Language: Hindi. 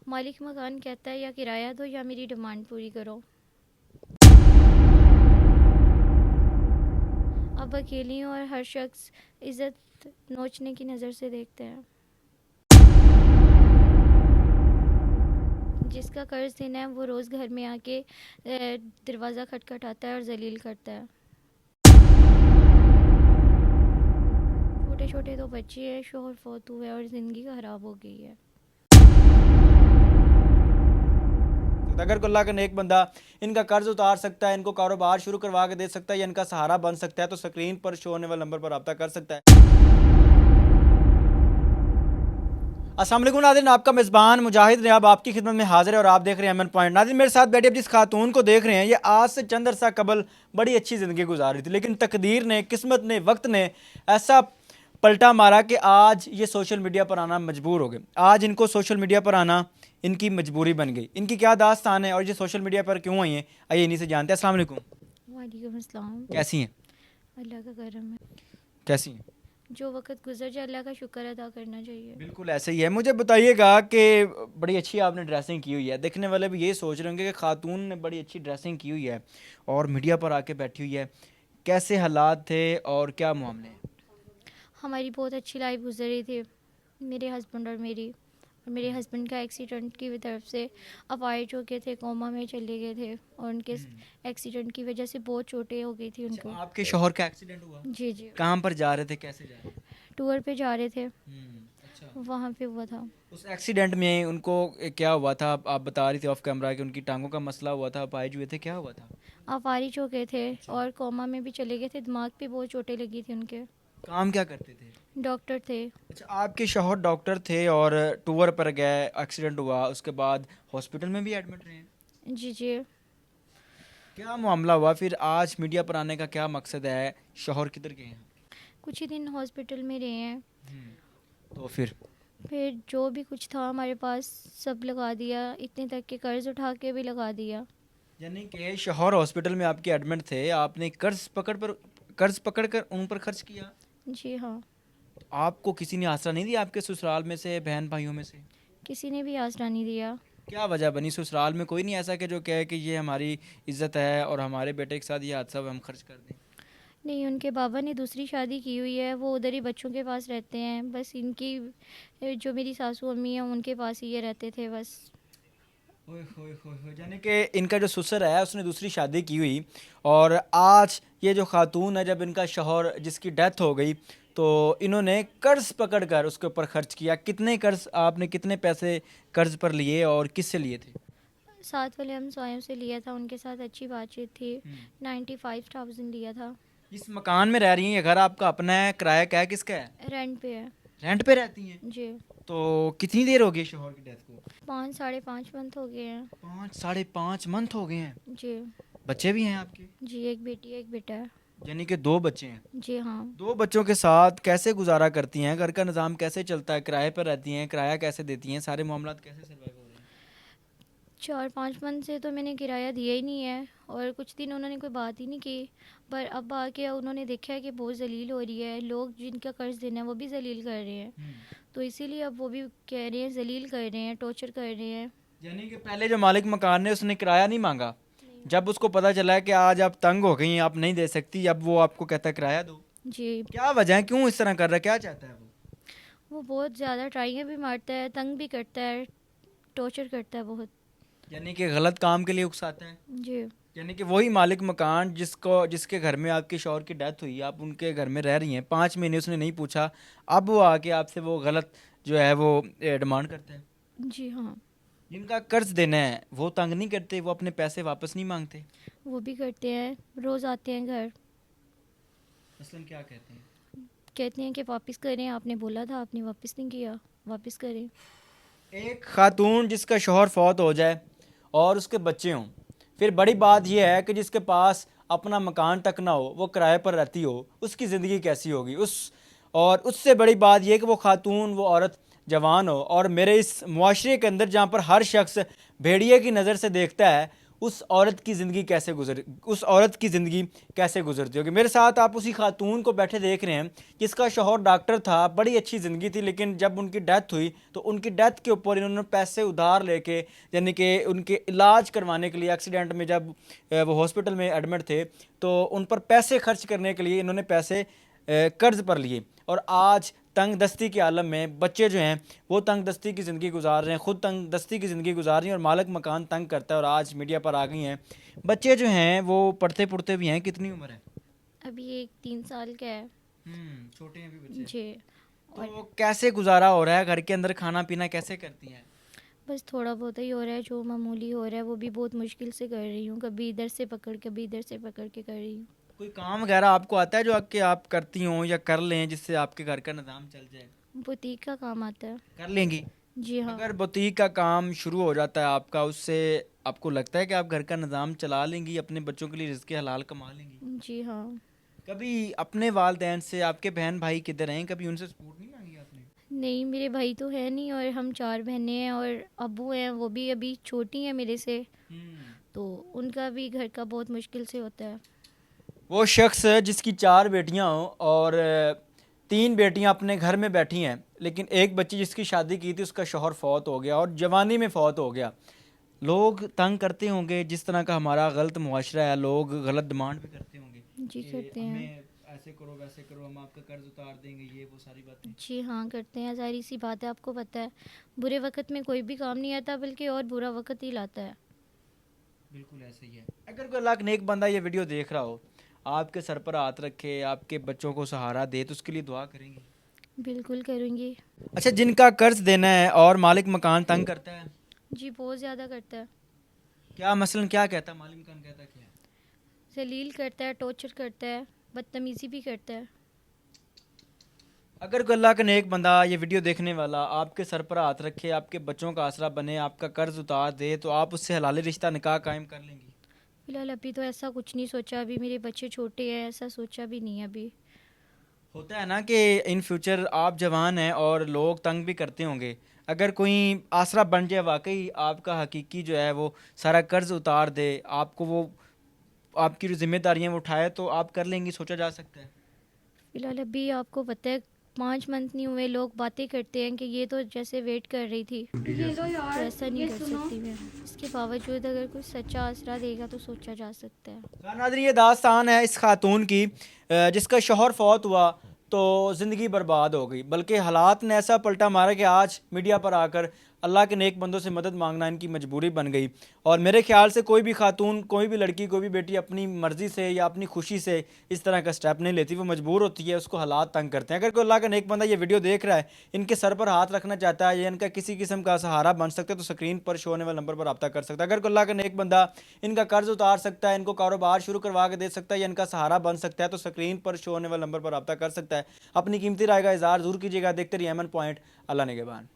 मालिक मकान कहता है या किराया दो या मेरी डिमांड पूरी करो। अब अकेली हूँ और हर शख्स इज्जत नोचने की नज़र से देखते हैं। जिसका कर्ज देना है वो रोज़ घर में आके दरवाज़ा खटखटाता है और जलील करता है। छोटे छोटे तो बच्चे हैं, शोहर फौत हुए और ज़िंदगी खराब हो गई है। अगर को अल्लाह का नेक बंदा इनका कर्ज उतार सकता है, इनको कारोबार शुरू करवा के दे सकता है या इनका सहारा बन सकता है तो स्क्रीन पर शो होने वाले नंबर पर रब्ता कर सकता है। अस्सलाम वालेकुम नाज़रीन, आपका मेज़बान मुजाहिद रियाब आपकी खिदमत में हाजिर है और आप देख रहे हैं एमएन पॉइंट। नाज़रीन, मेरे साथ बैठे अब जिस खातून को देख रहे हैं ये आज से चंद अरसा कबल बड़ी अच्छी ज़िंदगी गुजार रही थी, लेकिन तकदीर ने, किस्मत ने, वक्त ने ऐसा पलटा मारा कि आज ये सोशल मीडिया पर आना मजबूर हो गए। आज इनको सोशल मीडिया पर आना इनकी मजबूरी बन गई। इनकी क्या दास्तान है और ये सोशल मीडिया पर क्यों आई हैं, आइए इन्हीं से जानते हैं। अस्सलाम वालेकुम। वालेकुम अस्सलाम। कैसी हैं? अल्लाह का करम है। कैसी हैं? जो वक़्त गुजर जाए अल्लाह का शुक्र अदा करना चाहिए। बिल्कुल ऐसे ही है। मुझे बताइएगा कि बड़ी अच्छी आपने ड्रेसिंग की हुई है, देखने वाले भी ये सोच रहे होंगे कि खातून ने बड़ी अच्छी ड्रेसिंग की हुई है और मीडिया पर आके बैठी हुई है। कैसे हालात थे और क्या मामले हैं? हमारी बहुत अच्छी लाइफ गुजर रही थी, मेरे हस्बैंड और मेरी। और मेरे हस्बैंड का एक्सीडेंट की तरफ से अपाहिज हो गए थे, कोमा में चले गए थे और उनके एक्सीडेंट की वजह से बहुत चोटें हो गई थी अच्छा, उनको। आपके शोहर का एक्सीडेंट हुआ? जी जी। कहाँ पर जा रहे थे, कैसे जा रहे थे? टूर पे जा रहे थे, अच्छा। वहाँ पे हुआ था। उस एक्सीडेंट में उनको क्या हुआ था? आप बता रही थी ऑफ कैमरा कि उनकी टांगों का मसला हुआ था, अपाहिज हुए थे, क्या हुआ था? अपाहिज हो गए थे अच्छा। और कोमा में भी चले गए थे, दिमाग पे बहुत चोटें लगी थी उनके। काम क्या करते थे? डॉक्टर थे। अच्छा, आपके शौहर डॉक्टर थे और टूर पर गए, एक्सीडेंट हुआ, उसके बाद हॉस्पिटल में भी एडमिट रहे? जी जी। क्या मामला हुआ फिर? आज मीडिया पर आने का क्या मकसद है? शौहर किधर गए हैं? कुछ ही दिन हॉस्पिटल में रहे हैं। तो फिर जो भी कुछ था हमारे पास सब लगा दिया, इतने तक के कर्ज उठा के भी लगा दिया। यानी कि शौहर हॉस्पिटल में आपके एडमिट थे, आपने कर्ज पकड़ कर उन पर खर्च किया? जी हाँ। तो आपको किसी ने आसरा नहीं दिया आपके ससुराल में से, बहन भाइयों में से? किसी ने भी आसरा नहीं दिया। क्या वजह बनी? ससुराल में कोई नहीं ऐसा कि जो कहे कि ये हमारी इज्जत है और हमारे बेटे के साथ ये हादसा हुआ, हम खर्च कर दें? नहीं, उनके बाबा ने दूसरी शादी की हुई है, वो उधर ही बच्चों के पास रहते हैं। बस इनकी जो मेरी सासू अम्मी हैं उनके पास ही ये रहते थे बस। ओए होए होए होए, यानी कि इनका जो ससुर है उसने दूसरी शादी की हुई और आज ये जो खातून है, जब इनका शौहर जिसकी डेथ हो गई तो इन्होंने कर्ज पकड़ कर उसके ऊपर खर्च किया। कितने कर्ज आपने, कितने पैसे कर्ज पर लिए और किससे लिए थे? साथ वाले हमसायों से लिया था, उनके साथ अच्छी बातचीत थी। 95,000 लिया था। इस मकान में रह रही हैं, ये घर आपका अपना है, किराया क्या है, किसका है? रेंट पे है। रेंट पे रहती हैं? जी। तो कितनी देर हो गई शौहर की डेथ को? 5 साढ़े 5 मंथ हो गए हैं। 5 साढ़े 5 मंथ हो गए हैं। जी। बच्चे भी हैं आपके? जी, एक बेटी एक बेटा है। यानी कि 2 बच्चे हैं। जी हाँ। 2 बच्चों के साथ कैसे गुजारा करती हैं? घर का निज़ाम कैसे चलता है? किराए पर रहती हैं, किराया कैसे देती हैं? सारे मामलात कैसे सर्वाइव हो रहे हैं? 4 5 मंथ से तो मैंने किराया दिया ही नहीं है और कुछ दिन उन्होंने कोई बात ही नहीं की। पर अब आके उन्होंने देखा है कि बहुत जलील हो रही है, लोग जिनका कर्ज देना है वो भी जलील कर रहे हैं। तो इसीलिए अब वो भी कह रहे हैं, जलील कर रहे हैं, टॉर्चर कर रहे हैं। यानी कि पहले जो मालिक मकान ने उसने किराया नहीं मांगा, जब उसको पता चला है कि आज आप तंग हो गई, आप नहीं दे सकती, अब वो आपको कहता है किराया दो। जी। क्या वजह है, क्यों इस तरह कर रहा है, क्या चाहता है वो? वो बहुत ज़्यादा ट्राइयाँ भी मारता है, तंग भी करता है, टॉर्चर करता है बहुत। यानी कि गलत काम के लिए उकसाता है? जी। यानी कि वही मालिक मकान जिसके घर में आपके शौहर की डेथ हुई, आप उनके घर में रह रही हैं, 5 महीने उसने नहीं पूछा, अब वो आके आपसे वो गलत जो है वो डिमांड करता है। जी हाँ। जिनका कर्ज देना है वो तंग नहीं करते, वो अपने पैसे वापस नहीं मांगते? वो भी करते हैं, रोज़ आते हैं घर, मसलन क्या कहते हैं? कहते हैं कि वापस करें, आपने बोला था, आपने वापस नहीं किया, वापस करें। एक खातून जिसका शौहर फौत हो जाए और उसके बच्चे हों, फिर बड़ी बात यह है कि जिसके पास अपना मकान तक ना हो, वो किराए पर रहती हो, उसकी ज़िंदगी कैसी होगी? और उससे बड़ी बात यह कि वो खातून, वो औरत जवान हो और मेरे इस मुआशरे के अंदर जहाँ पर हर शख्स भेड़िए की नज़र से देखता है, उस औरत की ज़िंदगी कैसे गुजरती होगी। मेरे साथ आप उसी खातून को बैठे देख रहे हैं जिसका शौहर डॉक्टर था, बड़ी अच्छी ज़िंदगी थी, लेकिन जब उनकी डेथ हुई तो उनकी डेथ के ऊपर इन्होंने पैसे उधार लेके, यानी कि उनके इलाज करवाने के लिए, एक्सीडेंट में जब वो हॉस्पिटल में एडमिट थे तो उन पर पैसे खर्च करने के लिए इन्होंने पैसे कर्ज पर लिए, और आज तंग दस्ती के आलम में बच्चे जो हैं वो तंग दस्ती की ज़िंदगी गुजार रहे हैं, ख़ुद तंग दस्ती की ज़िंदगी गुजार रही हैं, और मालिक मकान तंग करता है और आज मीडिया पर आ गई हैं। बच्चे जो हैं वो पढ़ते पुढ़ते भी हैं। कितनी उम्र है? अभी एक 3 साल का है। छोटे हैं अभी बच्चे। जी। और तो कैसे गुजारा हो रहा है घर के अंदर, खाना पीना कैसे करती हैं? बस थोड़ा बहुत ही हो रहा है, जो मामूली हो रहा है वो भी बहुत मुश्किल से कर रही हूँ, कभी इधर से पकड़ कभी इधर से पकड़ के कर रही हूँ। कोई काम वगैरह आपको आता है जो आपके आप करती हों या कर लें जिससे आपके घर का निज़ाम चल जाए? बुटीक का काम आता है। कर लेंगी? जी हाँ। अगर बुटीक का काम शुरू हो जाता है आपका, उससे आपको लगता है कि आप घर का निज़ाम चला लेंगी, अपने बच्चों के लिए रिज़्क़ हलाल कमा लेंगी? जी हाँ। कभी अपने वालिदैन से, आपके बहन भाई किधर हैं, कभी उनसे सपोर्ट नहीं मांगी आपने? नहीं, मेरे भाई तो है नहीं और हम 4 बहनें हैं, और अब्बू हैं वो भी अभी छोटी हैं मेरे से, तो उनका भी घर का बहुत मुश्किल से होता है। वो शख्स जिसकी 4 बेटियां हों और 3 बेटियां अपने घर में बैठी हैं, लेकिन एक बच्ची जिसकी शादी की थी उसका शौहर फौत हो गया और जवानी में फौत हो गया। लोग तंग करते होंगे, जिस तरह का हमारा गलत मुआशरा है, लोग गलत डिमांड भी करते होंगे जी कि करते हैं। हमें ऐसे करो वैसे करो, हम आपका कर्ज उतार देंगे, ये वो सारी बातें। जी हाँ करते हैं, ज़ाहिर सी बात है, आपको पता है बुरे वक्त में कोई भी काम नहीं आता बल्कि और बुरा वक्त ही लाता है। बिल्कुल ऐसे ही है। अगर कोई अल्लाह का नेक बंदा ये वीडियो देख रहा हो, आपके सर पर हाथ रखे, आपके बच्चों को सहारा दे, तो उसके लिए दुआ करेंगे? बिल्कुल करूँगी। अच्छा, जिनका कर्ज देना है और मालिक मकान तंग करता है, जी बहुत ज़्यादा करता है। क्या मसलन क्या कहता है मालिक मकान, कहता क्या है? जलील करता है, टॉर्चर करता है, बदतमीज़ी भी करता है। अगर कोई अल्लाह का नेक बंदा ये वीडियो देखने वाला आपके सर पर हाथ रखे, आपके बच्चों का आसरा बने, आपका कर्ज उतार दे, तो आप उससे हलाली रिश्ता निकाह कायम कर लेंगी? फ़िलहाल अभी तो ऐसा कुछ नहीं सोचा, अभी मेरे बच्चे छोटे हैं, ऐसा सोचा भी नहीं है अभी। होता है ना कि इन फ्यूचर आप जवान हैं और लोग तंग भी करते होंगे, अगर कोई आसरा बन जाए, वाकई आपका हकीकी जो है वो सारा कर्ज उतार दे, आपको वो आपकी जो जिम्मेदारियां वो उठाए, तो आप कर लेंगी? सोचा जा सकता है? फ़िलहाल अभी आपको पता है 5 मंथ नहीं हुए, लोग बातें करते हैं कि ये तो जैसे वेट कर रही थी, तो ऐसा नहीं कर सकती मैं। इसके बावजूद अगर कोई सच्चा आसरा देगा तो सोचा जा सकता है। नाज़रीन, ये दास्तान है इस खातून की जिसका शौहर फौत हुआ तो ज़िंदगी बर्बाद हो गई, बल्कि हालात ने ऐसा पलटा मारा कि आज मीडिया पर आकर अल्लाह के नेक बंदों से मदद मांगना इनकी मजबूरी बन गई। और मेरे ख्याल से कोई भी खातून, कोई भी लड़की, कोई भी बेटी अपनी मर्ज़ी से या अपनी खुशी से इस तरह का स्टेप नहीं लेती, वो मजबूर होती है, उसको हालात तंग करते हैं। अगर कोई अल्लाह का नेक बंदा ये वीडियो देख रहा है, इनके सर पर हाथ रखना चाहता है या इनका किसी किस्म का सहारा बन सकता है, तो स्क्रीन पर शो होने वाले नंबर पर रब्ता कर सकता है। अगर कोई अल्लाह का नेक बंदा इनका कर्ज उतार सकता है, इनको कारोबार शुरू करवा के दे सकता है या इनका सहारा बन सकता है, तो स्क्रीन पर शो होने वाले नंबर पर रब्ता कर सकता है। अपनी कीमती राय का इज़हार ज़रूर कीजिएगा। देखते रहिए अमन पॉइंट। अल्लाह निगहबान।